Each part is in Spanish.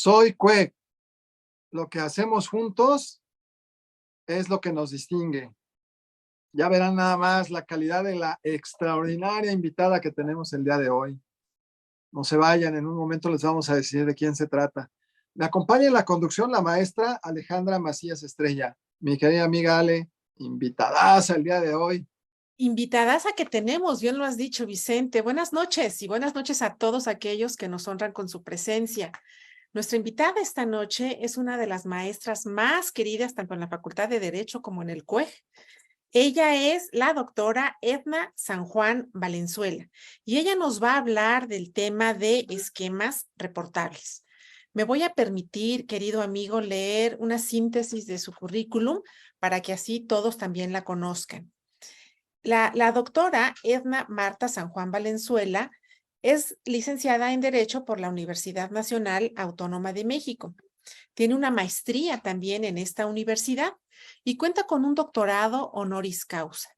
Soy Cue. Lo que hacemos juntos es lo que nos distingue. Ya verán nada más la calidad de la extraordinaria invitada que tenemos el día de hoy. No se vayan, en un momento les vamos a decir de quién se trata. Me acompaña en la conducción la maestra Alejandra Macías Estrella. Mi querida amiga Ale, invitadas el día de hoy. Invitadas a que tenemos, bien lo has dicho, Vicente. Buenas noches y buenas noches a todos aquellos que nos honran con su presencia. Nuestra invitada esta noche es una de las maestras más queridas tanto en la Facultad de Derecho como en el CUEG. Ella es la doctora Edna San Juan Valenzuela y ella nos va a hablar del tema de esquemas reportables. Me voy a permitir, querido amigo, leer una síntesis de su currículum para que así todos también la conozcan. La doctora Edna Marta San Juan Valenzuela es licenciada en Derecho por la Universidad Nacional Autónoma de México. Tiene una maestría también en esta universidad y cuenta con un doctorado honoris causa.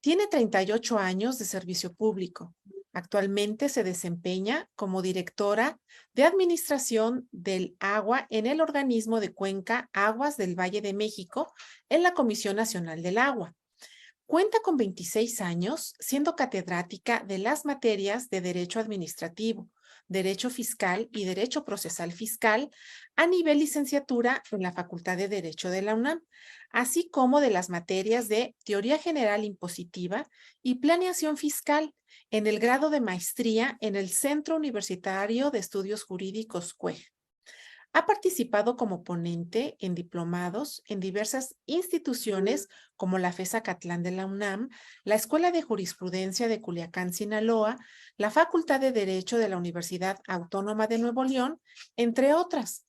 Tiene 38 años de servicio público. Actualmente se desempeña como directora de Administración del Agua en el organismo de Cuenca Aguas del Valle de México en la Comisión Nacional del Agua. Cuenta con 26 años siendo catedrática de las materias de Derecho Administrativo, Derecho Fiscal y Derecho Procesal Fiscal a nivel licenciatura en la Facultad de Derecho de la UNAM, así como de las materias de Teoría General Impositiva y Planeación Fiscal en el grado de maestría en el Centro Universitario de Estudios Jurídicos CUEG. Ha participado como ponente en diplomados en diversas instituciones como la FES Acatlán de la UNAM, la Escuela de Jurisprudencia de Culiacán, Sinaloa, la Facultad de Derecho de la Universidad Autónoma de Nuevo León, entre otras.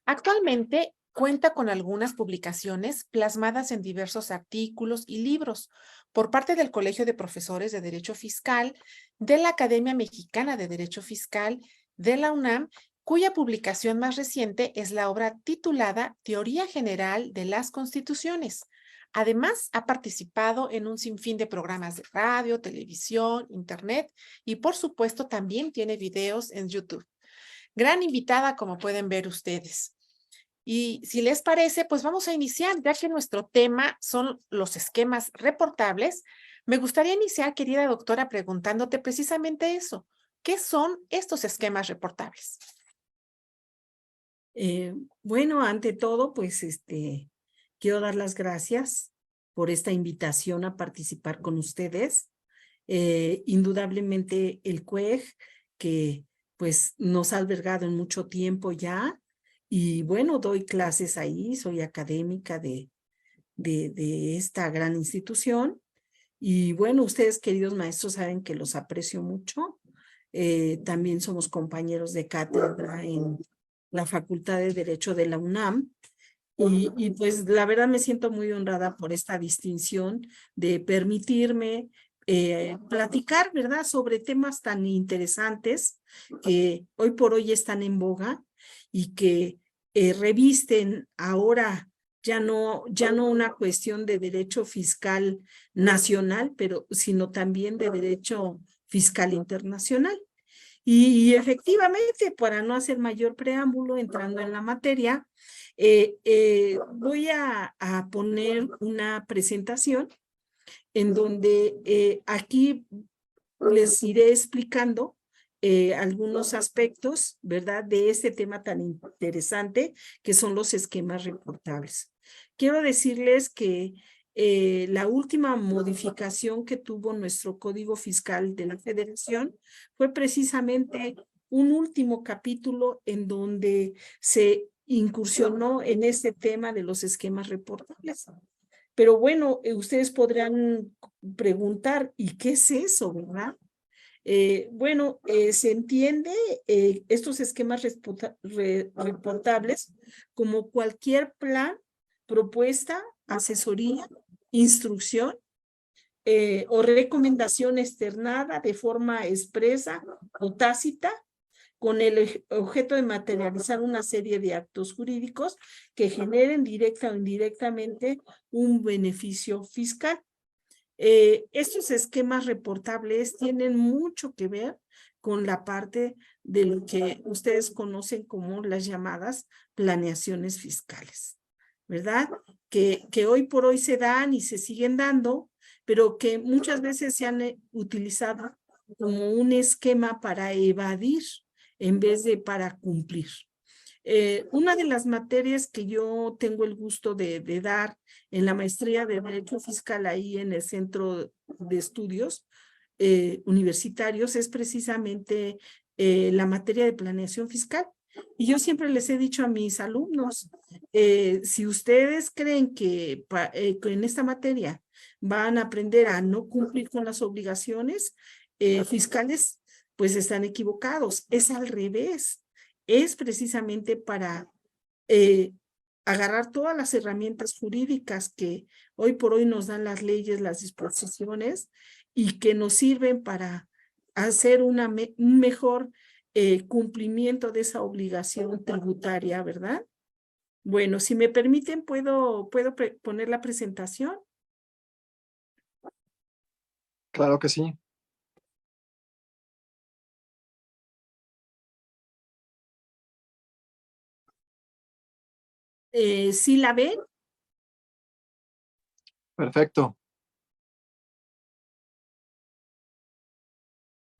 Actualmente cuenta con algunas publicaciones plasmadas en diversos artículos y libros por parte del Colegio de Profesores de Derecho Fiscal, de la Academia Mexicana de Derecho Fiscal, de la UNAM, cuya publicación más reciente es la obra titulada Teoría General de las Constituciones. Además, ha participado en un sinfín de programas de radio, televisión, internet y, por supuesto, también tiene videos en YouTube. Gran invitada, como pueden ver ustedes. Y si les parece, pues vamos a iniciar, ya que nuestro tema son los esquemas reportables. Me gustaría iniciar, querida doctora, preguntándote precisamente eso. ¿Qué son estos esquemas reportables? Bueno, ante todo, pues quiero dar las gracias por esta invitación a participar con ustedes. Indudablemente el CUEG, que pues nos ha albergado en mucho tiempo ya, y bueno, doy clases ahí, soy académica de esta gran institución. Y bueno, ustedes, queridos maestros, saben que los aprecio mucho. También somos compañeros de cátedra en la Facultad de Derecho de la UNAM. Y pues la verdad me siento muy honrada por esta distinción de permitirme platicar, ¿verdad?, sobre temas tan interesantes que hoy por hoy están en boga y que revisten ahora ya no una cuestión de derecho fiscal nacional, sino también de derecho fiscal internacional. Y efectivamente, para no hacer mayor preámbulo, entrando en la materia, voy a poner una presentación en donde aquí les iré explicando algunos aspectos, ¿verdad?, de este tema tan interesante que son los esquemas reportables. Quiero decirles que la última modificación que tuvo nuestro Código Fiscal de la Federación fue precisamente un último capítulo en donde se incursionó en este tema de los esquemas reportables. Pero bueno, ustedes podrán preguntar, ¿y qué es eso, verdad? Bueno, se entiende estos esquemas reportables como cualquier plan, propuesta, asesoría, instrucción o recomendación externada de forma expresa o tácita con el objeto de materializar una serie de actos jurídicos que generen directa o indirectamente un beneficio fiscal. Estos esquemas reportables tienen mucho que ver con la parte de lo que ustedes conocen como las llamadas planeaciones fiscales, ¿verdad? Que hoy por hoy se dan y se siguen dando, pero que muchas veces se han utilizado como un esquema para evadir en vez de para cumplir. Una de las materias que yo tengo el gusto de dar en la maestría de Derecho Fiscal ahí en el Centro de Estudios Universitarios es precisamente la materia de planeación fiscal. Y yo siempre les he dicho a mis alumnos, si ustedes creen que en esta materia van a aprender a no cumplir con las obligaciones fiscales, pues están equivocados. Es al revés. Es precisamente para agarrar todas las herramientas jurídicas que hoy por hoy nos dan las leyes, las disposiciones, y que nos sirven para hacer un mejor cumplimiento de esa obligación tributaria, ¿verdad? Bueno, si me permiten, ¿puedo poner la presentación? Claro que sí. ¿Sí la ven? Perfecto.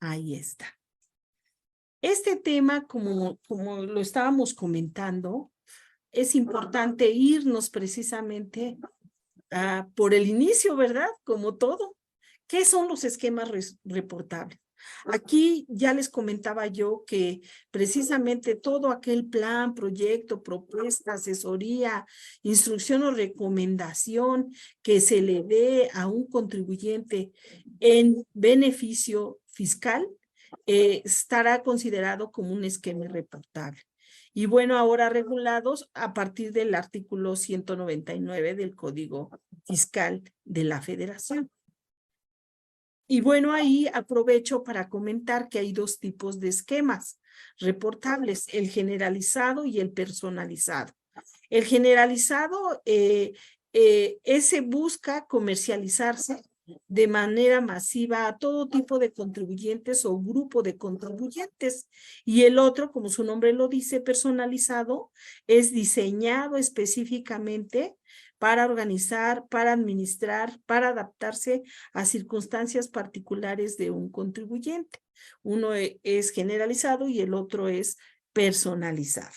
Ahí está. Este tema, como lo estábamos comentando, es importante irnos precisamente por el inicio, ¿verdad? Como todo. ¿Qué son los esquemas reportables? Aquí ya les comentaba yo que precisamente todo aquel plan, proyecto, propuesta, asesoría, instrucción o recomendación que se le dé a un contribuyente en beneficio fiscal estará considerado como un esquema reportable. Y bueno, ahora regulados a partir del artículo 199 del Código Fiscal de la Federación. Y bueno, ahí aprovecho para comentar que hay dos tipos de esquemas reportables, el generalizado y el personalizado. El generalizado, ese busca comercializarse de manera masiva a todo tipo de contribuyentes o grupo de contribuyentes. Y el otro, como su nombre lo dice, personalizado, es diseñado específicamente para organizar, para administrar, para adaptarse a circunstancias particulares de un contribuyente. Uno es generalizado y el otro es personalizado.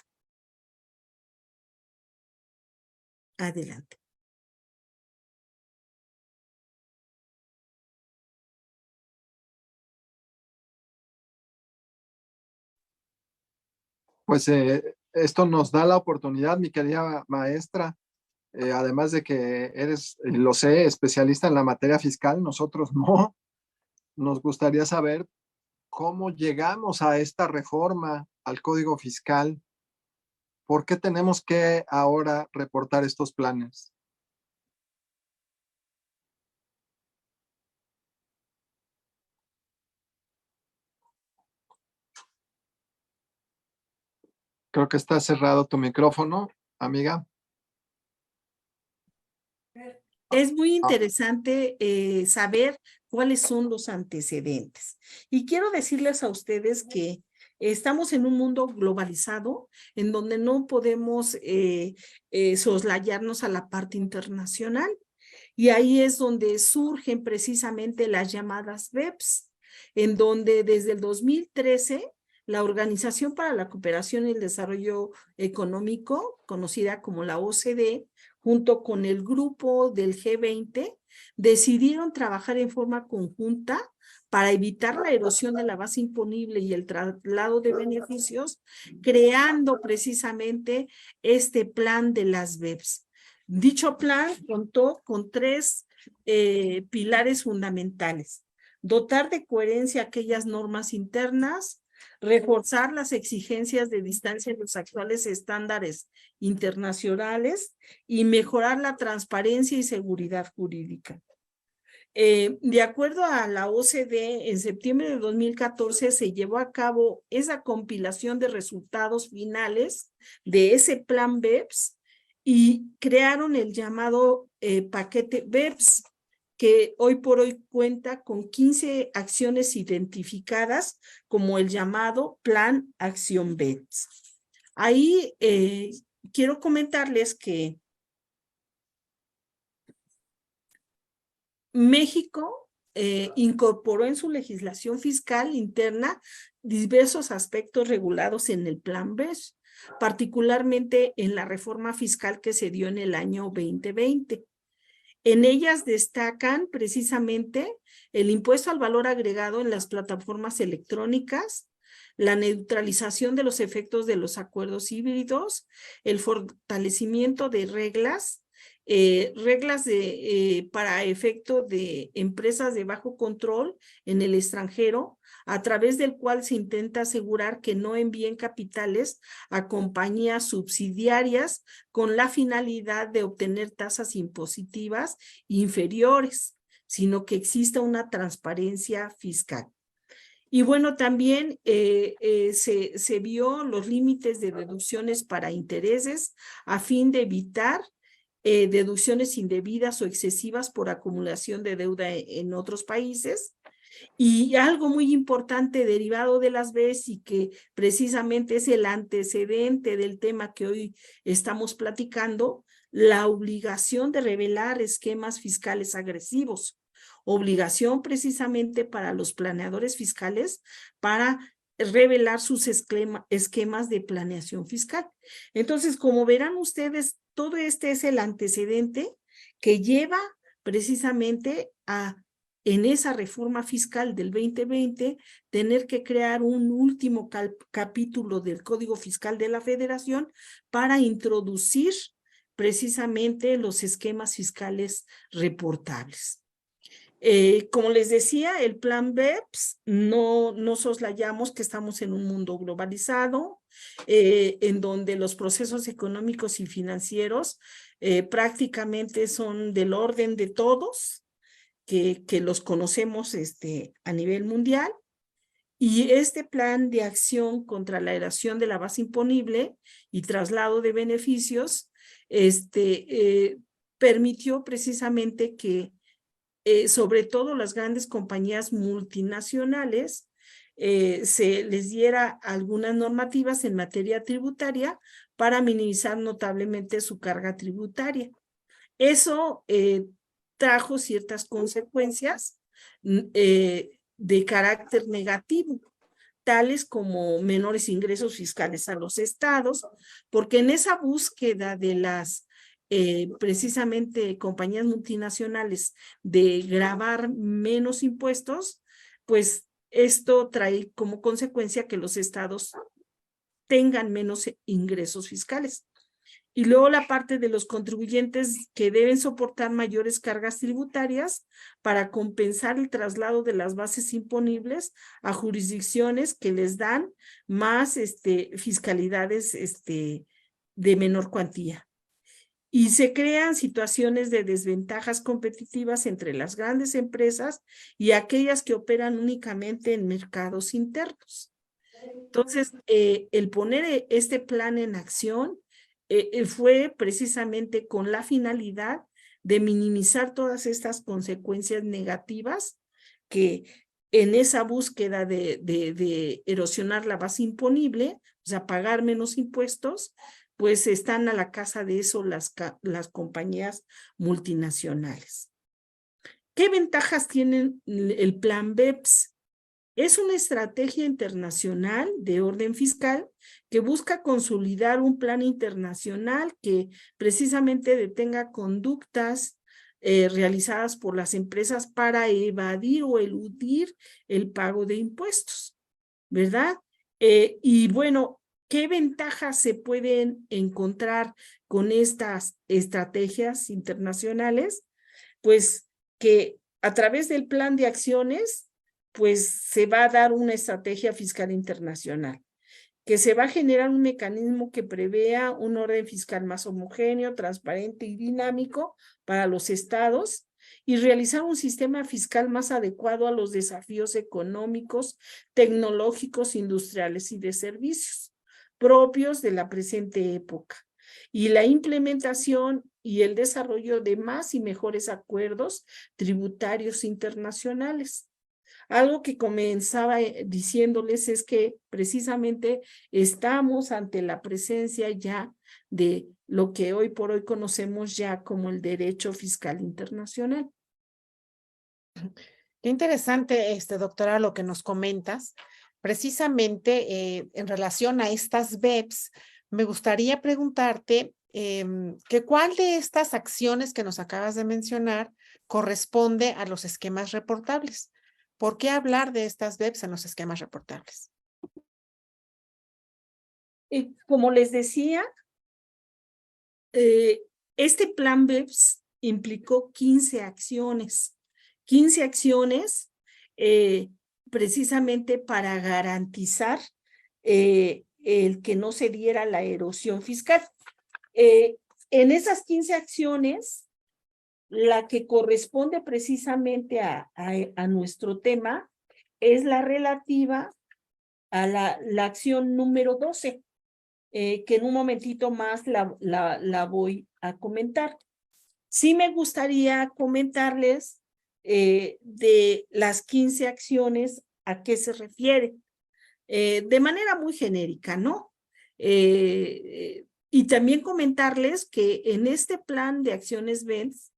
Adelante. Pues esto nos da la oportunidad, mi querida maestra, además de que eres, lo sé, especialista en la materia fiscal, nosotros no. Nos gustaría saber cómo llegamos a esta reforma al Código Fiscal. ¿Por qué tenemos que ahora reportar estos planes? Creo que está cerrado tu micrófono, amiga. Es muy interesante saber cuáles son los antecedentes. Y quiero decirles a ustedes que estamos en un mundo globalizado en donde no podemos soslayarnos a la parte internacional. Y ahí es donde surgen precisamente las llamadas BEPS, en donde desde el 2013 la Organización para la Cooperación y el Desarrollo Económico, conocida como la OCDE, junto con el grupo del G20, decidieron trabajar en forma conjunta para evitar la erosión de la base imponible y el traslado de beneficios, creando precisamente este plan de las BEPS. Dicho plan contó con tres pilares fundamentales: dotar de coherencia aquellas normas internas, reforzar las exigencias de distancia en los actuales estándares internacionales y mejorar la transparencia y seguridad jurídica. De acuerdo a la OCDE, en septiembre de 2014 se llevó a cabo esa compilación de resultados finales de ese plan BEPS y crearon el llamado paquete BEPS, que hoy por hoy cuenta con 15 acciones identificadas como el llamado Plan Acción BEPS. Ahí quiero comentarles que México incorporó en su legislación fiscal interna diversos aspectos regulados en el Plan BEPS, particularmente en la reforma fiscal que se dio en el año 2020. En ellas destacan precisamente el impuesto al valor agregado en las plataformas electrónicas, la neutralización de los efectos de los acuerdos híbridos, el fortalecimiento de reglas para efecto de empresas de bajo control en el extranjero, a través del cual se intenta asegurar que no envíen capitales a compañías subsidiarias con la finalidad de obtener tasas impositivas inferiores, sino que exista una transparencia fiscal. Y bueno, también se vio los límites de deducciones para intereses a fin de evitar deducciones indebidas o excesivas por acumulación de deuda en otros países. Y algo muy importante derivado de las BEPS y que precisamente es el antecedente del tema que hoy estamos platicando, la obligación de revelar esquemas fiscales agresivos. Obligación precisamente para los planeadores fiscales para revelar sus esquemas de planeación fiscal. Entonces, como verán ustedes, todo este es el antecedente que lleva precisamente a, en esa reforma fiscal del 2020, tener que crear un último capítulo del Código Fiscal de la Federación para introducir precisamente los esquemas fiscales reportables. Como les decía, el plan BEPS, no soslayamos que estamos en un mundo globalizado, en donde los procesos económicos y financieros prácticamente son del orden de todos, que los conocemos a nivel mundial. Y este plan de acción contra la evasión de la base imponible y traslado de beneficios permitió precisamente que sobre todo las grandes compañías multinacionales, se les diera algunas normativas en materia tributaria para minimizar notablemente su carga tributaria. Eso trajo ciertas consecuencias de carácter negativo, tales como menores ingresos fiscales a los estados, porque en esa búsqueda de las precisamente compañías multinacionales de gravar menos impuestos, pues esto trae como consecuencia que los estados tengan menos ingresos fiscales. Y luego la parte de los contribuyentes que deben soportar mayores cargas tributarias para compensar el traslado de las bases imponibles a jurisdicciones que les dan más fiscalidades de menor cuantía. Y se crean situaciones de desventajas competitivas entre las grandes empresas y aquellas que operan únicamente en mercados internos. Entonces, el poner este plan en acción fue precisamente con la finalidad de minimizar todas estas consecuencias negativas que en esa búsqueda de erosionar la base imponible, o sea, pagar menos impuestos, pues están a la casa de eso las compañías multinacionales. ¿Qué ventajas tiene el plan BEPS? Es una estrategia internacional de orden fiscal que busca consolidar un plan internacional que precisamente detenga conductas realizadas por las empresas para evadir o eludir el pago de impuestos, ¿verdad? Y bueno, ¿qué ventajas se pueden encontrar con estas estrategias internacionales? Pues que a través del plan de acciones, pues se va a dar una estrategia fiscal internacional, que se va a generar un mecanismo que prevea un orden fiscal más homogéneo, transparente y dinámico para los estados y realizar un sistema fiscal más adecuado a los desafíos económicos, tecnológicos, industriales y de servicios propios de la presente época. y la implementación y el desarrollo de más y mejores acuerdos tributarios internacionales. Algo que comenzaba diciéndoles es que precisamente estamos ante la presencia ya de lo que hoy por hoy conocemos ya como el derecho fiscal internacional. Qué interesante, doctora, lo que nos comentas. Precisamente en relación a estas BEPS, me gustaría preguntarte que cuál de estas acciones que nos acabas de mencionar corresponde a los esquemas reportables. ¿Por qué hablar de estas BEPS en los esquemas reportables? Como les decía, este plan BEPS implicó 15 acciones. 15 acciones precisamente para garantizar el que no se diera la erosión fiscal. En esas 15 acciones, la que corresponde precisamente a nuestro tema es la relativa a la acción número 12, que en un momentito más la voy a comentar. Sí me gustaría comentarles de las 15 acciones a qué se refiere, de manera muy genérica, ¿no? Y también comentarles que en este plan de acciones BEPS,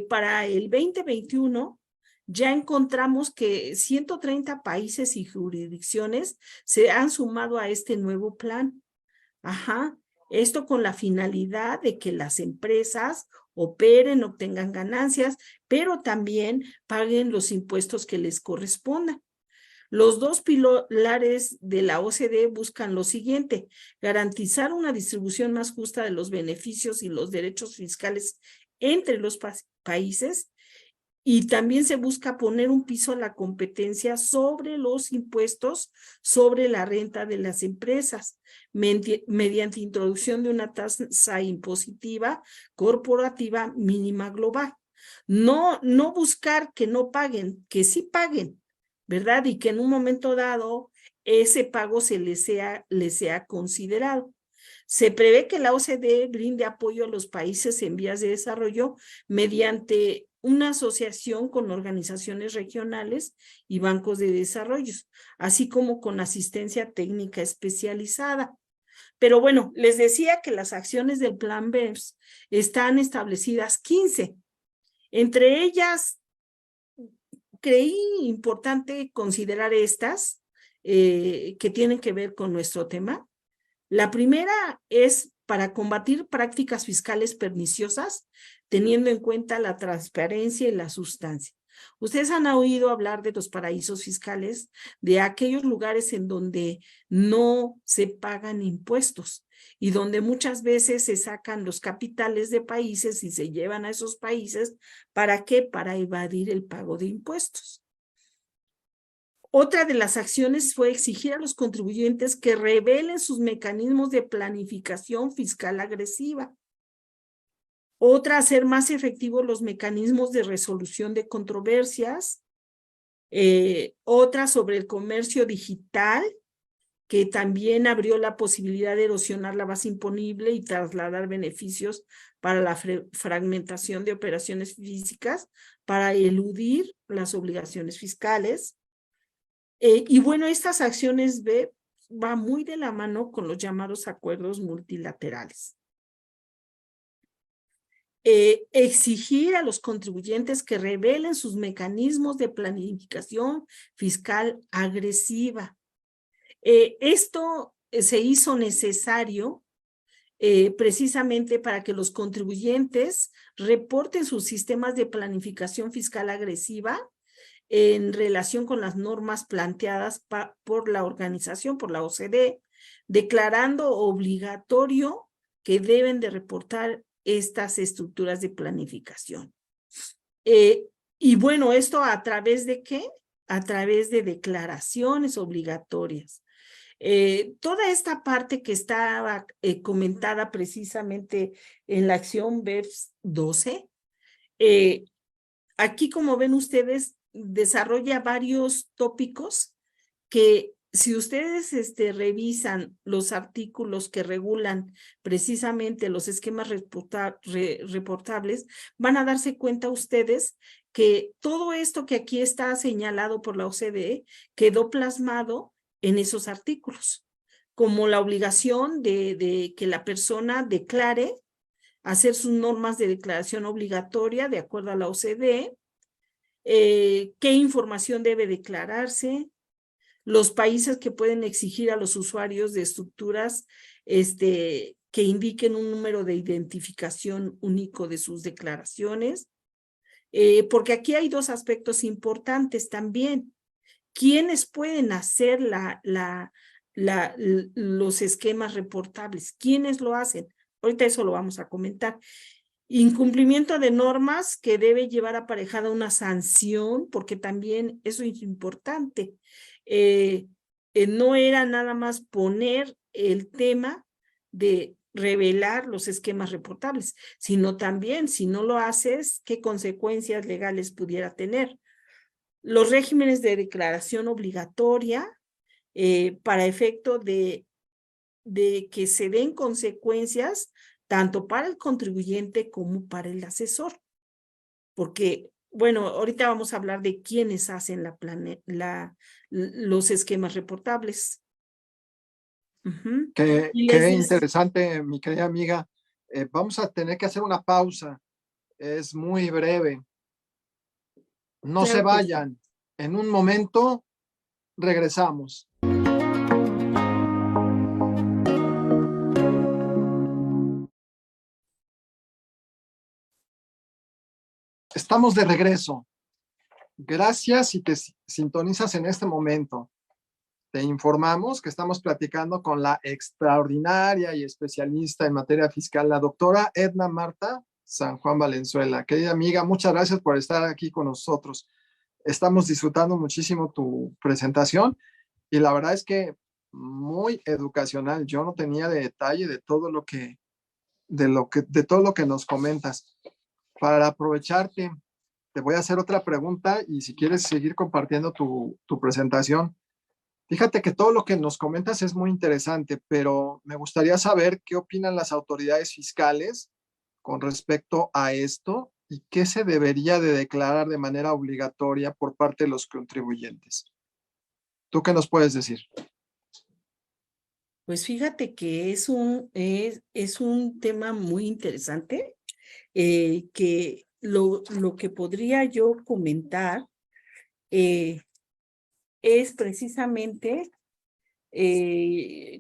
para el 2021, ya encontramos que 130 países y jurisdicciones se han sumado a este nuevo plan. Ajá, esto con la finalidad de que las empresas operen, obtengan ganancias, pero también paguen los impuestos que les correspondan. Los dos pilares de la OCDE buscan lo siguiente: garantizar una distribución más justa de los beneficios y los derechos fiscales entre los países, y también se busca poner un piso a la competencia sobre los impuestos sobre la renta de las empresas mediante introducción de una tasa impositiva corporativa mínima global. No buscar que no paguen, que sí paguen, ¿verdad? Y que en un momento dado ese pago les sea considerado. Se prevé que la OCDE brinde apoyo a los países en vías de desarrollo mediante una asociación con organizaciones regionales y bancos de desarrollo, así como con asistencia técnica especializada. Pero bueno, les decía que las acciones del plan BEPS están establecidas 15. Entre ellas, creí importante considerar estas que tienen que ver con nuestro tema. La primera es para combatir prácticas fiscales perniciosas, teniendo en cuenta la transparencia y la sustancia. Ustedes han oído hablar de los paraísos fiscales, de aquellos lugares en donde no se pagan impuestos y donde muchas veces se sacan los capitales de países y se llevan a esos países. ¿Para qué? Para evadir el pago de impuestos. Otra de las acciones fue exigir a los contribuyentes que revelen sus mecanismos de planificación fiscal agresiva. Otra, hacer más efectivos los mecanismos de resolución de controversias. Otra, sobre el comercio digital, que también abrió la posibilidad de erosionar la base imponible y trasladar beneficios para la fragmentación de operaciones físicas para eludir las obligaciones fiscales. Y bueno, estas acciones van muy de la mano con los llamados acuerdos multilaterales. Exigir a los contribuyentes que revelen sus mecanismos de planificación fiscal agresiva. Esto se hizo necesario precisamente para que los contribuyentes reporten sus sistemas de planificación fiscal agresiva en relación con las normas planteadas por la organización, por la OCDE, declarando obligatorio que deben de reportar estas estructuras de planificación. Y bueno, ¿esto a través de qué? A través de declaraciones obligatorias. Toda esta parte que estaba comentada precisamente en la acción BEPS 12, aquí, como ven ustedes, desarrolla varios tópicos que si ustedes revisan los artículos que regulan precisamente los esquemas reportables, van a darse cuenta ustedes que todo esto que aquí está señalado por la OCDE quedó plasmado en esos artículos, como la obligación de que la persona declare, hacer sus normas de declaración obligatoria de acuerdo a la OCDE, qué información debe declararse, los países que pueden exigir a los usuarios de estructuras que indiquen un número de identificación único de sus declaraciones, porque aquí hay dos aspectos importantes también. ¿Quiénes pueden hacer los esquemas reportables? ¿Quiénes lo hacen? Ahorita eso lo vamos a comentar. Incumplimiento de normas que debe llevar aparejada una sanción, porque también eso es importante. No era nada más poner el tema de revelar los esquemas reportables, sino también, si no lo haces, qué consecuencias legales pudiera tener. Los regímenes de declaración obligatoria para efecto de que se den consecuencias tanto para el contribuyente como para el asesor. Porque, bueno, ahorita vamos a hablar de quiénes hacen los esquemas reportables. Qué Y les interesante, mi querida amiga. Vamos a tener que hacer una pausa. Es muy breve. No se claro que sí. vayan. En un momento regresamos. Estamos de regreso. Gracias si te sintonizas en este momento. Te informamos que estamos platicando con la extraordinaria y especialista en materia fiscal, la doctora Edna Marta San Juan Valenzuela. Querida amiga, muchas gracias por estar aquí con nosotros. Estamos disfrutando muchísimo tu presentación y la verdad es que muy educacional. Yo no tenía detalle de todo lo que, de todo lo que nos comentas. Para aprovecharte, te voy a hacer otra pregunta y si quieres seguir compartiendo tu presentación. Fíjate que todo lo que nos comentas es muy interesante, pero me gustaría saber qué opinan las autoridades fiscales con respecto a esto y qué se debería de declarar de manera obligatoria por parte de los contribuyentes. ¿Tú qué nos puedes decir? Pues fíjate que es un tema muy interesante, que lo que podría yo comentar es precisamente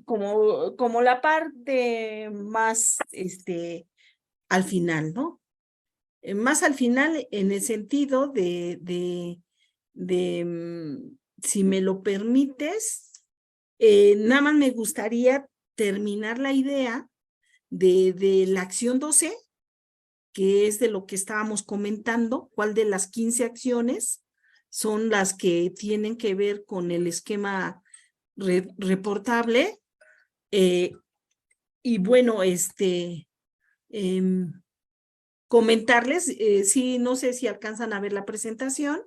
como la parte más al final, ¿no? Más al final en el sentido si me lo permites, nada más me gustaría terminar la idea de la acción 12, que es de lo que estábamos comentando, cuál de las 15 acciones son las que tienen que ver con el esquema reportable. Y bueno, comentarles, sí, no sé si alcanzan a ver la presentación.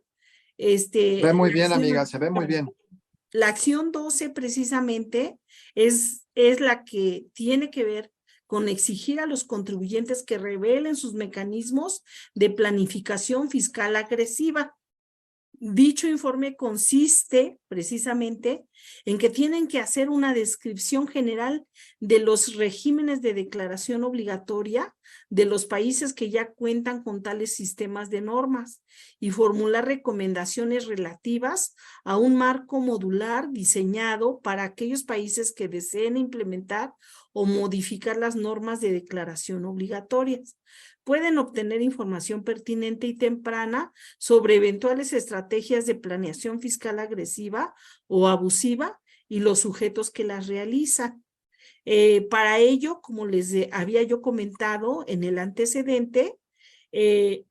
Ve muy bien, amiga, se ve muy bien. La acción 12 precisamente es la que tiene que ver con exigir a los contribuyentes que revelen sus mecanismos de planificación fiscal agresiva. Dicho informe consiste precisamente en que tienen que hacer una descripción general de los regímenes de declaración obligatoria de los países que ya cuentan con tales sistemas de normas y formular recomendaciones relativas a un marco modular diseñado para aquellos países que deseen implementar o modificar las normas de declaración obligatorias. Pueden obtener información pertinente y temprana sobre eventuales estrategias de planeación fiscal agresiva o abusiva y los sujetos que las realizan. Para ello, como les había yo comentado en el antecedente, en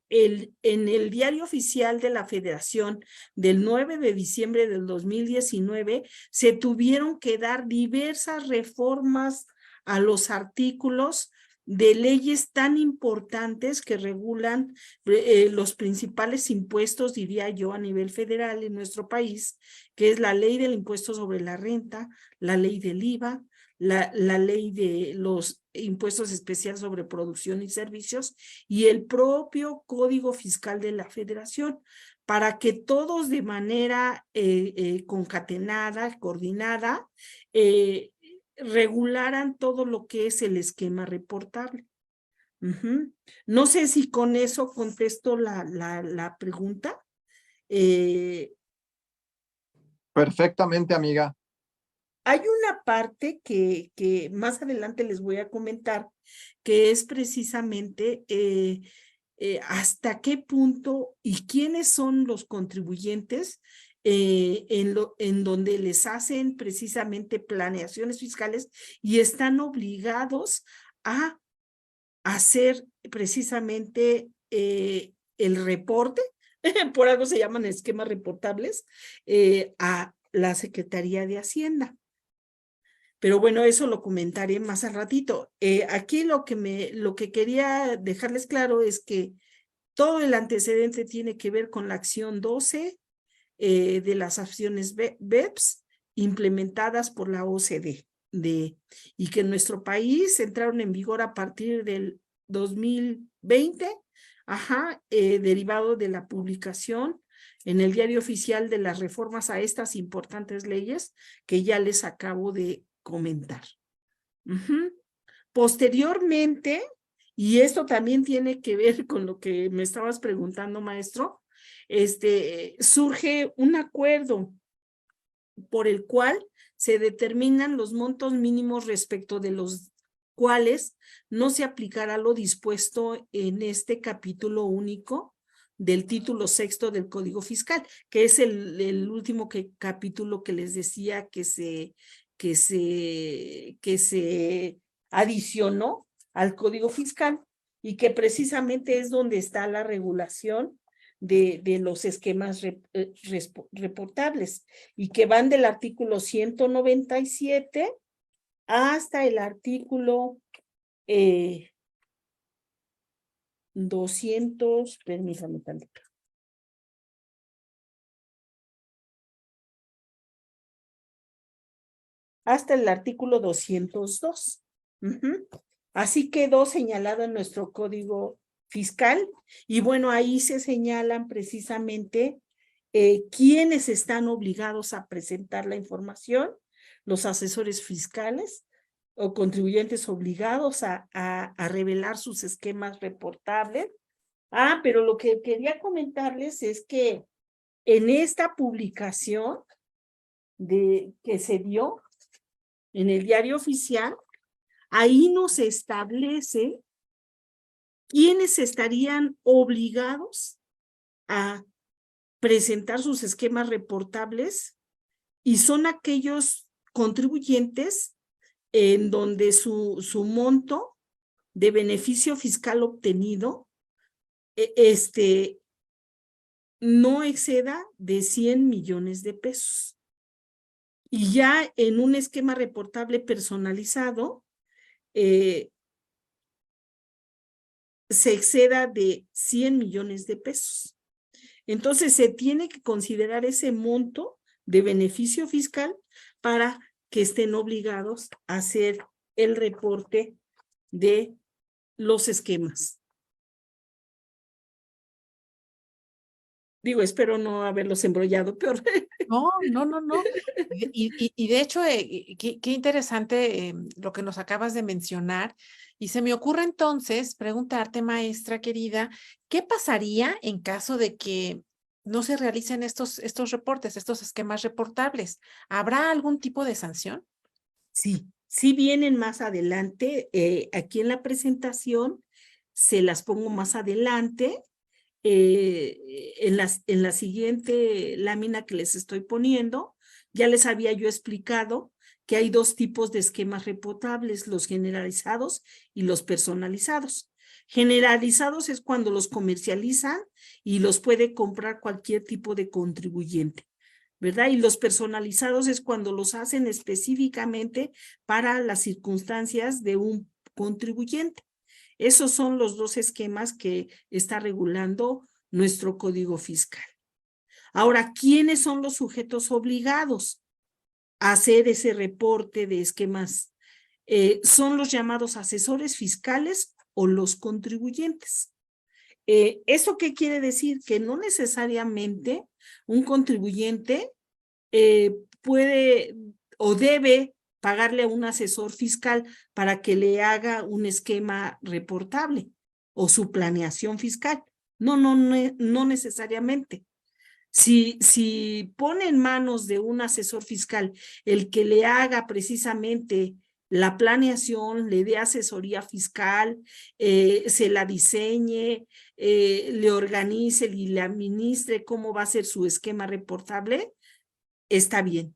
el Diario Oficial de la Federación del 9 de diciembre del 2019 se tuvieron que dar diversas reformas a los artículos de leyes tan importantes que regulan los principales impuestos, diría yo, a nivel federal en nuestro país, que es la ley del impuesto sobre la renta, la ley del IVA, la ley de los impuestos especiales sobre producción y servicios y el propio Código Fiscal de la Federación, para que todos de manera concatenada, coordinada, regularan todo lo que es el esquema reportable. No sé si con eso contesto la pregunta. Perfectamente, amiga. Hay una parte que más adelante les voy a comentar, que es precisamente hasta qué punto y quiénes son los contribuyentes en donde les hacen precisamente planeaciones fiscales y están obligados a hacer precisamente el reporte, por algo se llaman esquemas reportables, a la Secretaría de Hacienda. Pero bueno, eso lo comentaré más al ratito. Aquí lo que quería dejarles claro es que todo el antecedente tiene que ver con la acción 12 de las acciones BEPS implementadas por la OCDE y que en nuestro país entraron en vigor a partir del 2020, derivado de la publicación en el Diario Oficial de las reformas a estas importantes leyes que ya les acabo de comentar. Posteriormente, y esto también tiene que ver con lo que me estabas preguntando, maestro, surge un acuerdo por el cual se determinan los montos mínimos respecto de los cuales no se aplicará lo dispuesto en este capítulo único del título sexto del Código Fiscal, que es el último capítulo que les decía que se adicionó al Código Fiscal y que precisamente es donde está la regulación de los esquemas reportables y que van del artículo 197 hasta el artículo 200, permítame tantito. Hasta el artículo 202. Así quedó señalado en nuestro Código Fiscal y bueno, ahí se señalan precisamente quiénes están obligados a presentar la información, los asesores fiscales o contribuyentes obligados a revelar sus esquemas reportables. Pero lo que quería comentarles es que en esta publicación que se dio en el Diario Oficial, ahí nos establece quiénes estarían obligados a presentar sus esquemas reportables y son aquellos contribuyentes en donde su monto de beneficio fiscal obtenido no exceda de 100 millones de pesos. Y ya en un esquema reportable personalizado se exceda de 100 millones de pesos. Entonces se tiene que considerar ese monto de beneficio fiscal para que estén obligados a hacer el reporte de los esquemas. Digo, espero no haberlos embrollado peor. No. Y de hecho, qué interesante lo que nos acabas de mencionar. Y se me ocurre entonces preguntarte, maestra querida, ¿qué pasaría en caso de que no se realicen estos reportes, estos esquemas reportables? ¿Habrá algún tipo de sanción? Sí vienen más adelante. Aquí en la presentación se las pongo más adelante. En la siguiente lámina que les estoy poniendo, ya les había yo explicado que hay dos tipos de esquemas reportables, los generalizados y los personalizados. Generalizados es cuando los comercializan y los puede comprar cualquier tipo de contribuyente, ¿verdad? Y los personalizados es cuando los hacen específicamente para las circunstancias de un contribuyente. Esos son los dos esquemas que está regulando nuestro Código Fiscal. Ahora, ¿quiénes son los sujetos obligados a hacer ese reporte de esquemas? Son los llamados asesores fiscales o los contribuyentes. ¿Eso qué quiere decir? Que no necesariamente un contribuyente puede o debe pagarle a un asesor fiscal para que le haga un esquema reportable o su planeación fiscal. No necesariamente. Si pone en manos de un asesor fiscal el que le haga precisamente la planeación, le dé asesoría fiscal, se la diseñe, le organice y le administre cómo va a ser su esquema reportable, está bien.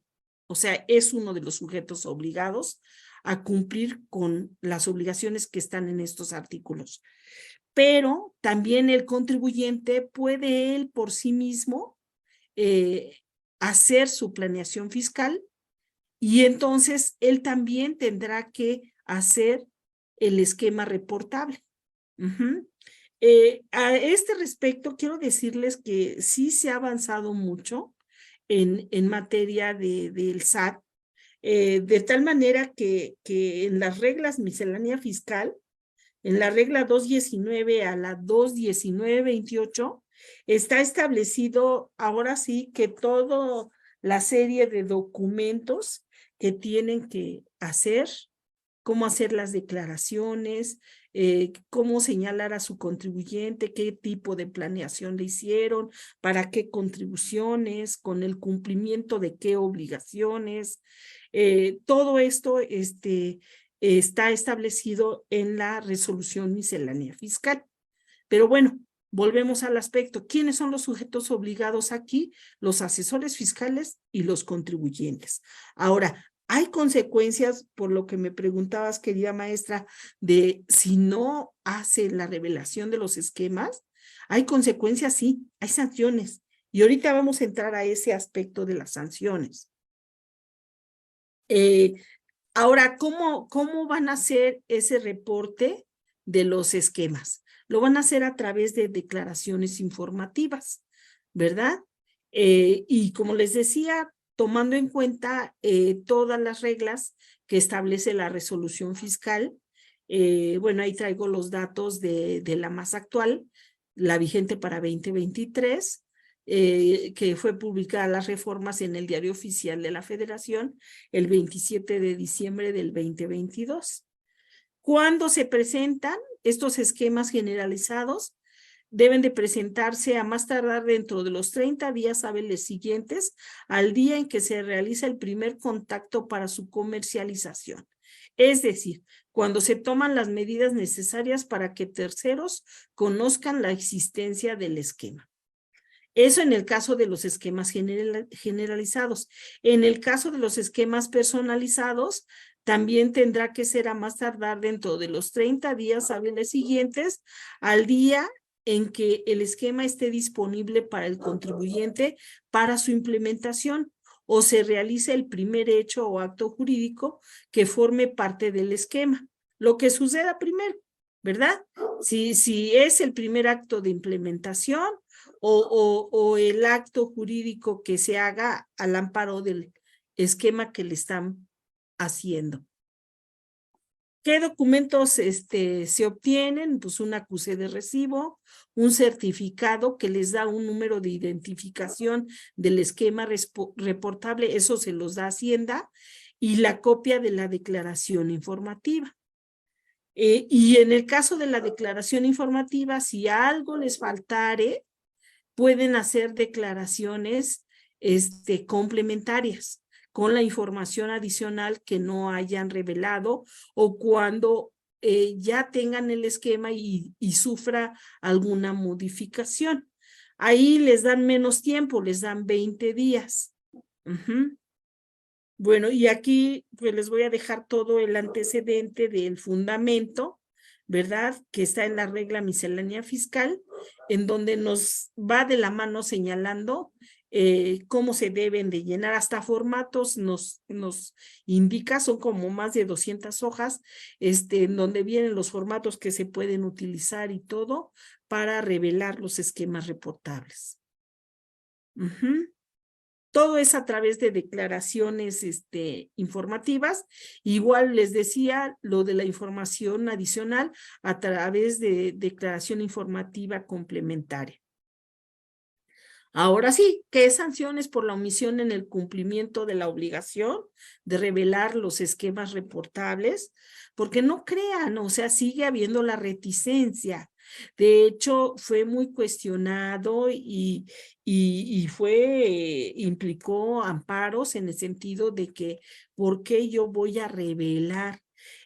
O sea, es uno de los sujetos obligados a cumplir con las obligaciones que están en estos artículos. Pero también el contribuyente puede él por sí mismo hacer su planeación fiscal y entonces él también tendrá que hacer el esquema reportable. A este respecto, quiero decirles que sí se ha avanzado mucho en materia del SAT, de tal manera que en las reglas miscelánea fiscal, en la regla 219 a la 21928, está establecido ahora sí que toda la serie de documentos que tienen que hacer, cómo hacer las declaraciones, cómo señalar a su contribuyente, qué tipo de planeación le hicieron, para qué contribuciones, con el cumplimiento de qué obligaciones. Todo esto está establecido en la resolución miscelánea fiscal. Pero bueno, volvemos al aspecto. ¿Quiénes son los sujetos obligados aquí? Los asesores fiscales y los contribuyentes. Ahora, hay consecuencias, por lo que me preguntabas, querida maestra, de si no hace la revelación de los esquemas. Hay consecuencias, sí, hay sanciones. Y ahorita vamos a entrar a ese aspecto de las sanciones. Ahora, ¿cómo van a hacer ese reporte de los esquemas? Lo van a hacer a través de declaraciones informativas, ¿verdad? Y como les decía, tomando en cuenta todas las reglas que establece la resolución fiscal, bueno, ahí traigo los datos de la más actual, la vigente para 2023, que fue publicada las reformas en el Diario Oficial de la Federación el 27 de diciembre del 2022. ¿Cuándo se presentan estos esquemas generalizados? Deben de presentarse a más tardar dentro de los 30 días hábiles siguientes al día en que se realiza el primer contacto para su comercialización. Es decir, cuando se toman las medidas necesarias para que terceros conozcan la existencia del esquema. Eso en el caso de los esquemas generalizados. En el caso de los esquemas personalizados, también tendrá que ser a más tardar dentro de los 30 días hábiles siguientes al día en que el esquema esté disponible para el contribuyente para su implementación o se realice el primer hecho o acto jurídico que forme parte del esquema. Lo que suceda primero, ¿verdad? Si es el primer acto de implementación o el acto jurídico que se haga al amparo del esquema que le están haciendo. ¿Qué documentos se obtienen? Pues un acuse de recibo, un certificado que les da un número de identificación del esquema reportable, eso se los da Hacienda, y la copia de la declaración informativa. Y en el caso de la declaración informativa, si algo les faltare, pueden hacer declaraciones complementarias con la información adicional que no hayan revelado o cuando ya tengan el esquema y sufra alguna modificación. Ahí les dan menos tiempo, les dan 20 días. Bueno, y aquí pues les voy a dejar todo el antecedente del fundamento, ¿verdad? Que está en la regla miscelánea fiscal, en donde nos va de la mano señalando cómo se deben de llenar, hasta formatos nos indica, son como más de 200 hojas, en donde vienen los formatos que se pueden utilizar y todo para revelar los esquemas reportables. Todo es a través de declaraciones informativas. Igual les decía lo de la información adicional a través de declaración informativa complementaria. Ahora sí, ¿qué sanciones por la omisión en el cumplimiento de la obligación de revelar los esquemas reportables? Porque no crean, o sea, sigue habiendo la reticencia. De hecho, fue muy cuestionado y implicó amparos en el sentido de que, ¿por qué yo voy a revelar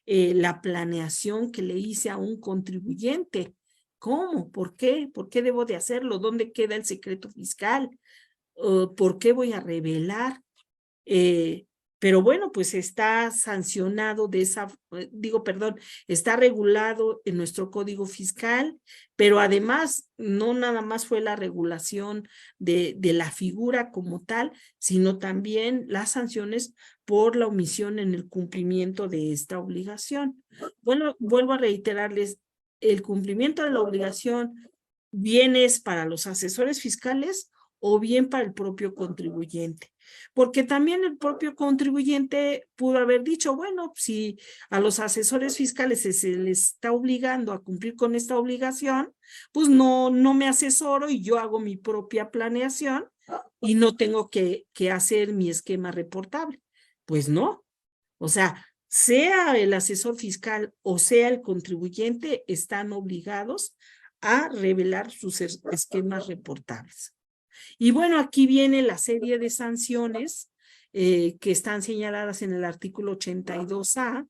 la planeación que le hice a un contribuyente? ¿Cómo? ¿Por qué? ¿Por qué debo de hacerlo? ¿Dónde queda el secreto fiscal? ¿Por qué voy a revelar? Pero bueno, pues está sancionado de está regulado en nuestro Código Fiscal, pero además no nada más fue la regulación de la figura como tal, sino también las sanciones por la omisión en el cumplimiento de esta obligación. Bueno, vuelvo a reiterarles, el cumplimiento de la obligación bien es para los asesores fiscales o bien para el propio contribuyente. Porque también el propio contribuyente pudo haber dicho, bueno, si a los asesores fiscales se les está obligando a cumplir con esta obligación, pues no me asesoro y yo hago mi propia planeación y no tengo que hacer mi esquema reportable. Pues no, o sea, sea el asesor fiscal o sea el contribuyente, están obligados a revelar sus esquemas reportables. Y bueno, aquí viene la serie de sanciones que están señaladas en el artículo 82A.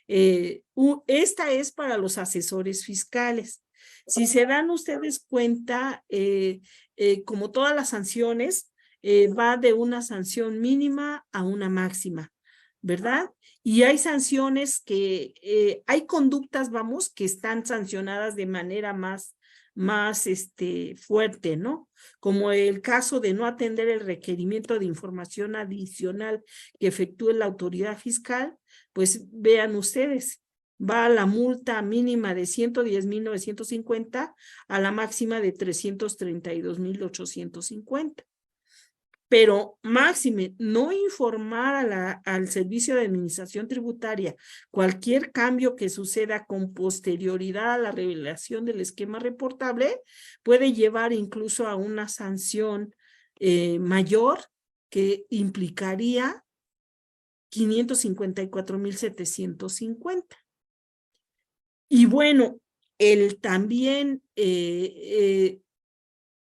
Esta es para los asesores fiscales. Si se dan ustedes cuenta, como todas las sanciones, va de una sanción mínima a una máxima, ¿verdad? Y hay sanciones hay conductas, vamos, que están sancionadas de manera más fuerte, ¿no? Como el caso de no atender el requerimiento de información adicional que efectúe la autoridad fiscal, pues vean ustedes, va la multa mínima de 110,950 a la máxima de 332,850. Pero máxime, no informar al Servicio de Administración Tributaria cualquier cambio que suceda con posterioridad a la revelación del esquema reportable puede llevar incluso a una sanción mayor que implicaría 554,750. Y bueno, el también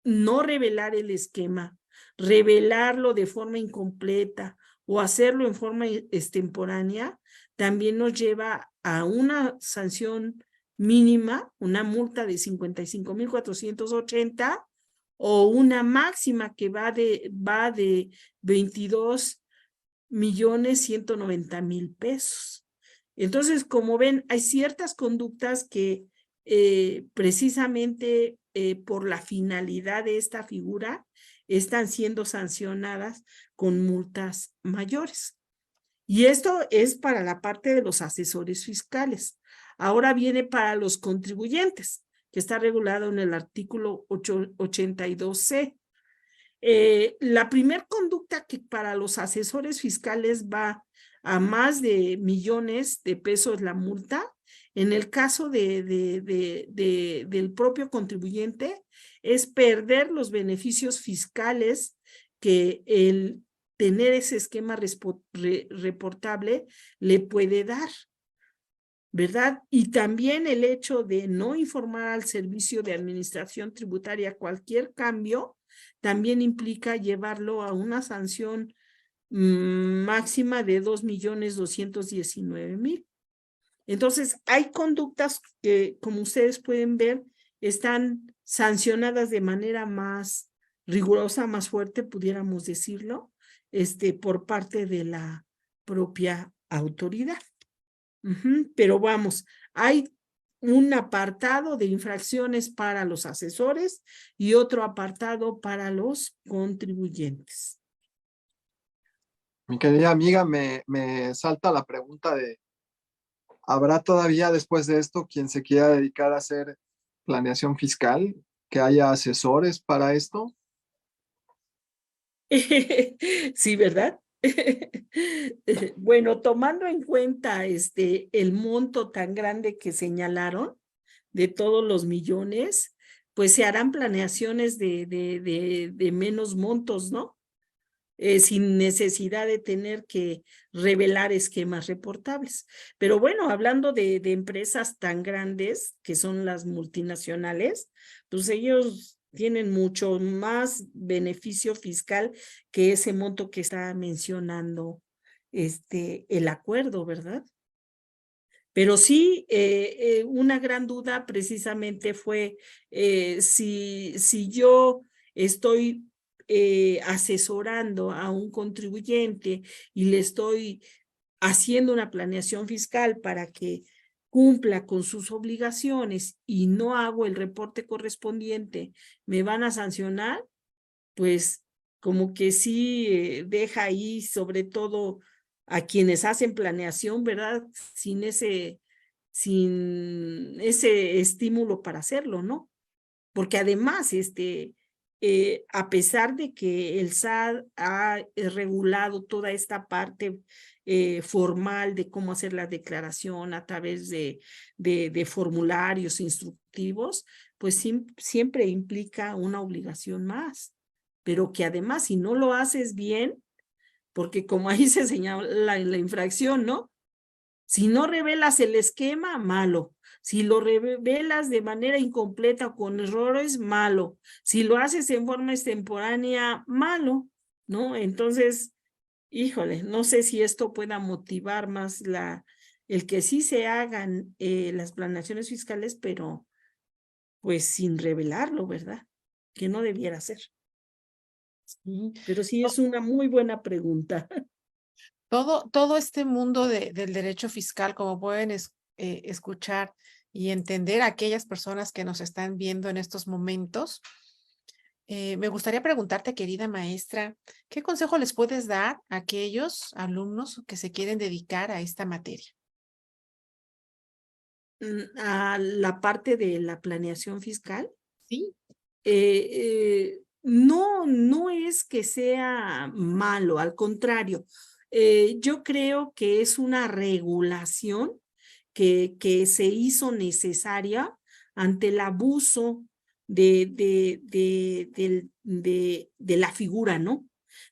no revelar el esquema, revelarlo de forma incompleta o hacerlo en forma extemporánea, también nos lleva a una sanción mínima, una multa de 55,480 o una máxima que va de 22,190,000 pesos. Entonces, como ven, hay ciertas conductas que precisamente por la finalidad de esta figura están siendo sancionadas con multas mayores. Y esto es para la parte de los asesores fiscales. Ahora viene para los contribuyentes, que está regulado en el artículo 82C. La primer conducta que para los asesores fiscales va a más de millones de pesos la multa, en el caso del propio contribuyente, es perder los beneficios fiscales que el tener ese esquema reportable le puede dar, ¿verdad? Y también el hecho de no informar al Servicio de Administración Tributaria cualquier cambio, también implica llevarlo a una sanción máxima de 2,219,000. Entonces, hay conductas que, como ustedes pueden ver, están sancionadas de manera más rigurosa, más fuerte, pudiéramos decirlo, por parte de la propia autoridad. Pero vamos, hay un apartado de infracciones para los asesores y otro apartado para los contribuyentes. Mi querida amiga, me salta la pregunta de, ¿habrá todavía después de esto quien se quiera dedicar a hacer planeación fiscal? ¿Que haya asesores para esto? Sí, ¿verdad? Bueno, tomando en cuenta el monto tan grande que señalaron de todos los millones, pues se harán planeaciones de menos montos, ¿no? Sin necesidad de tener que revelar esquemas reportables. Pero bueno, hablando de empresas tan grandes que son las multinacionales, pues ellos tienen mucho más beneficio fiscal que ese monto que está mencionando el acuerdo, ¿verdad? Pero sí, una gran duda precisamente fue si yo estoy asesorando a un contribuyente y le estoy haciendo una planeación fiscal para que cumpla con sus obligaciones y no hago el reporte correspondiente, ¿me van a sancionar? Pues como que sí deja ahí sobre todo a quienes hacen planeación, ¿verdad? Sin ese estímulo para hacerlo, ¿no? Porque además, a pesar de que el SAT ha regulado toda esta parte formal de cómo hacer la declaración a través de formularios instructivos, pues siempre implica una obligación más, pero que además si no lo haces bien, porque como ahí se señala la infracción, ¿no? Si no revelas el esquema, malo. Si lo revelas de manera incompleta o con errores, malo. Si lo haces en forma extemporánea, malo, ¿no? Entonces, híjole, no sé si esto pueda motivar más el que sí se hagan las planeaciones fiscales, pero pues sin revelarlo, ¿verdad? Que no debiera ser. Sí. Pero sí es una muy buena pregunta. Todo este mundo del derecho fiscal, como pueden escuchar y entender aquellas personas que nos están viendo en estos momentos, me gustaría preguntarte, querida maestra, ¿qué consejo les puedes dar a aquellos alumnos que se quieren dedicar a esta materia? A la parte de la planeación fiscal. Sí. No es que sea malo, al contrario, yo creo que es una regulación que se hizo necesaria ante el abuso de la figura, ¿no?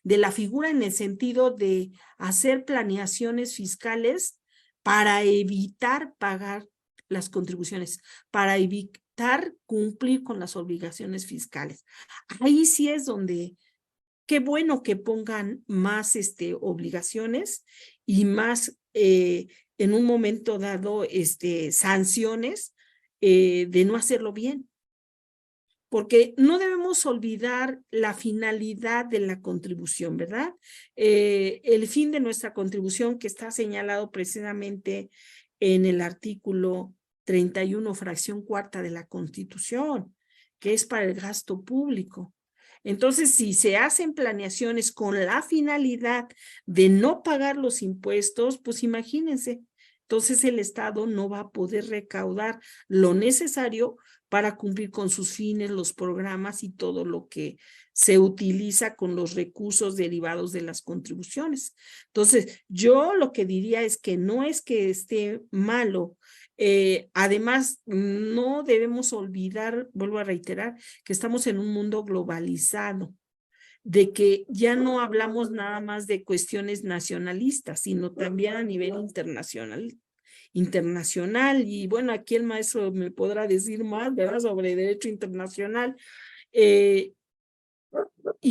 De la figura en el sentido de hacer planeaciones fiscales para evitar pagar las contribuciones, para evitar cumplir con las obligaciones fiscales. Ahí sí es donde, qué bueno que pongan más obligaciones y más en un momento dado sanciones de no hacerlo bien. Porque no debemos olvidar la finalidad de la contribución, ¿verdad? El fin de nuestra contribución que está señalado precisamente en el artículo 31, fracción cuarta de la Constitución, que es para el gasto público. Entonces, si se hacen planeaciones con la finalidad de no pagar los impuestos, pues imagínense, entonces el Estado no va a poder recaudar lo necesario para cumplir con sus fines, los programas y todo lo que se utiliza con los recursos derivados de las contribuciones. Entonces, yo lo que diría es que no es que esté malo. Además, no debemos olvidar, vuelvo a reiterar, que estamos en un mundo globalizado, de que ya no hablamos nada más de cuestiones nacionalistas, sino también a nivel internacional. Y bueno, aquí el maestro me podrá decir más, ¿verdad?, sobre derecho internacional. Y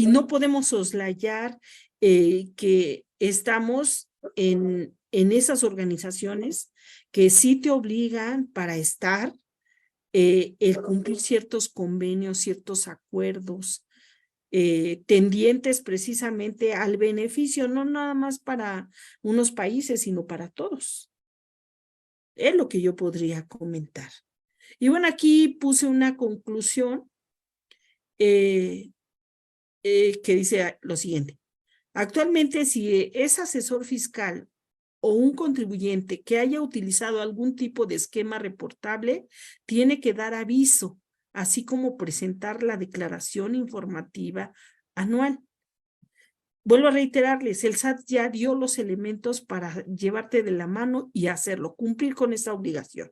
no podemos soslayar que estamos en esas organizaciones que sí te obligan para estar el cumplir ciertos convenios, ciertos acuerdos, tendientes precisamente al beneficio, no nada más para unos países, sino para todos. Es lo que yo podría comentar. Y bueno, aquí puse una conclusión que dice lo siguiente. Actualmente, si es asesor fiscal o un contribuyente que haya utilizado algún tipo de esquema reportable, tiene que dar aviso, así como presentar la declaración informativa anual. Vuelvo a reiterarles, el SAT ya dio los elementos para llevarte de la mano y hacerlo, cumplir con esa obligación.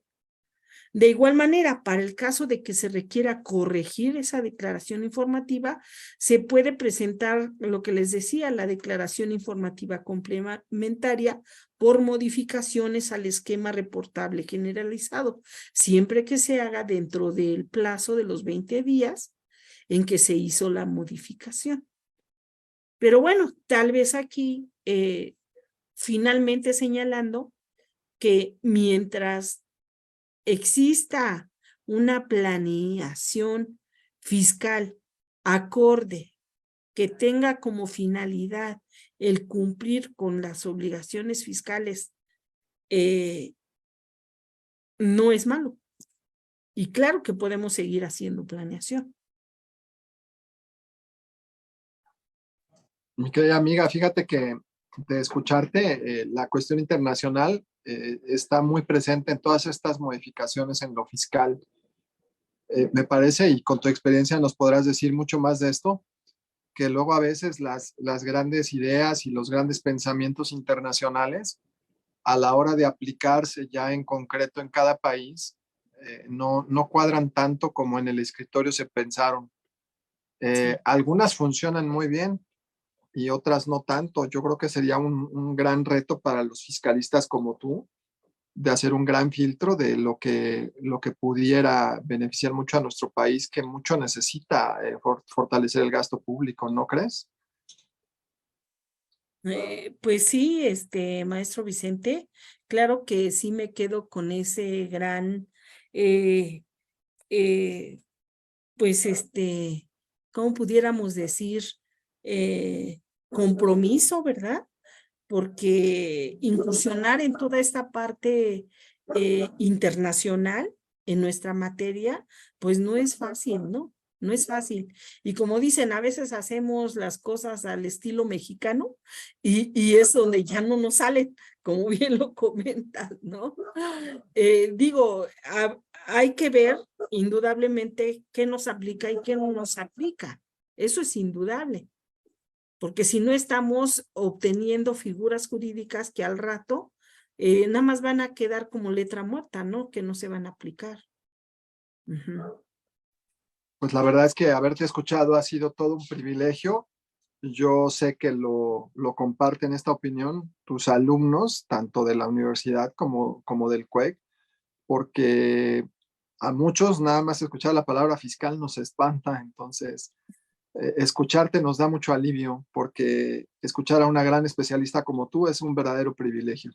De igual manera, para el caso de que se requiera corregir esa declaración informativa, se puede presentar lo que les decía, la declaración informativa complementaria por modificaciones al esquema reportable generalizado, siempre que se haga dentro del plazo de los 20 días en que se hizo la modificación. Pero bueno, tal vez aquí finalmente señalando que mientras exista una planeación fiscal acorde que tenga como finalidad el cumplir con las obligaciones fiscales, no es malo. Y claro que podemos seguir haciendo planeación. Mi querida amiga, fíjate que de escucharte, la cuestión internacional está muy presente en todas estas modificaciones en lo fiscal. Me parece, y con tu experiencia nos podrás decir mucho más de esto, que luego a veces las grandes ideas y los grandes pensamientos internacionales, a la hora de aplicarse ya en concreto en cada país, no cuadran tanto como en el escritorio se pensaron. Algunas funcionan muy bien y otras no tanto. Yo creo que sería un gran reto para los fiscalistas como tú de hacer un gran filtro de lo que pudiera beneficiar mucho a nuestro país, que mucho necesita fortalecer el gasto público, ¿no crees? Pues sí, maestro Vicente, claro que sí me quedo con ese gran, eh, eh, pues ¿cómo pudiéramos decir? Compromiso, ¿verdad? Porque incursionar en toda esta parte internacional en nuestra materia, pues no es fácil, ¿no? No es fácil. Y como dicen, a veces hacemos las cosas al estilo mexicano y es donde ya no nos salen, como bien lo comentas, ¿no? Digo, hay que ver indudablemente qué nos aplica y qué no nos aplica. Eso es indudable. Porque si no estamos obteniendo figuras jurídicas que al rato nada más van a quedar como letra muerta, ¿no? Que no se van a aplicar. Pues la verdad es que haberte escuchado ha sido todo un privilegio. Yo sé que lo comparten esta opinión tus alumnos, tanto de la universidad como del CUEC, porque a muchos nada más escuchar la palabra fiscal nos espanta. Entonces, escucharte nos da mucho alivio, porque escuchar a una gran especialista como tú es un verdadero privilegio.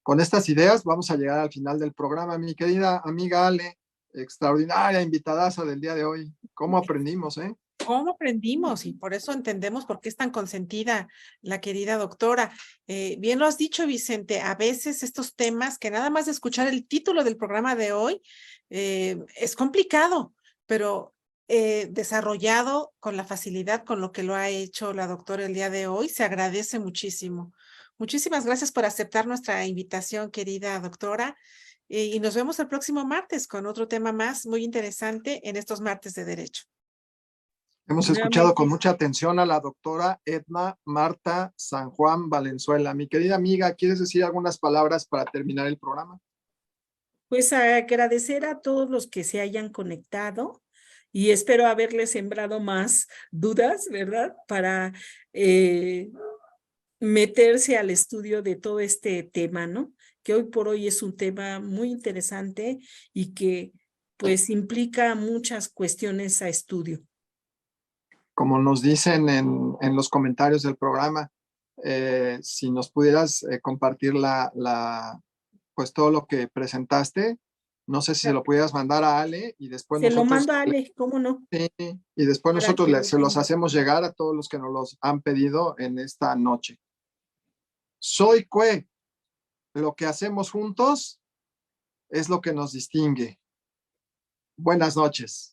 Con estas ideas vamos a llegar al final del programa. Mi querida amiga Ale, extraordinaria invitadaza del día de hoy. ¿Cómo aprendimos, eh? ¿Cómo aprendimos? Y por eso entendemos por qué es tan consentida la querida doctora. Bien lo has dicho, Vicente, a veces estos temas que nada más de escuchar el título del programa de hoy es complicado, pero desarrollado con la facilidad con lo que lo ha hecho la doctora el día de hoy, se agradece muchísimo. Muchísimas gracias por aceptar nuestra invitación, querida doctora. Y nos vemos el próximo martes con otro tema más muy interesante en estos martes de Derecho. Hemos escuchado con mucha atención a la doctora Edna Marta San Juan Valenzuela. Mi querida amiga, ¿quieres decir algunas palabras para terminar el programa? Pues agradecer a todos los que se hayan conectado y espero haberles sembrado más dudas, ¿verdad? Para meterse al estudio de todo este tema, ¿no? Que hoy por hoy es un tema muy interesante y que pues implica muchas cuestiones a estudio. Como nos dicen en los comentarios del programa, si nos pudieras compartir pues todo lo que presentaste, no sé si se lo pudieras mandar a Ale y después Se lo nosotros, mando a Ale, ¿cómo no? y después Para nosotros que se los hacemos llegar a todos los que nos los han pedido en esta noche. Soy Cue, lo que hacemos juntos es lo que nos distingue. Buenas noches.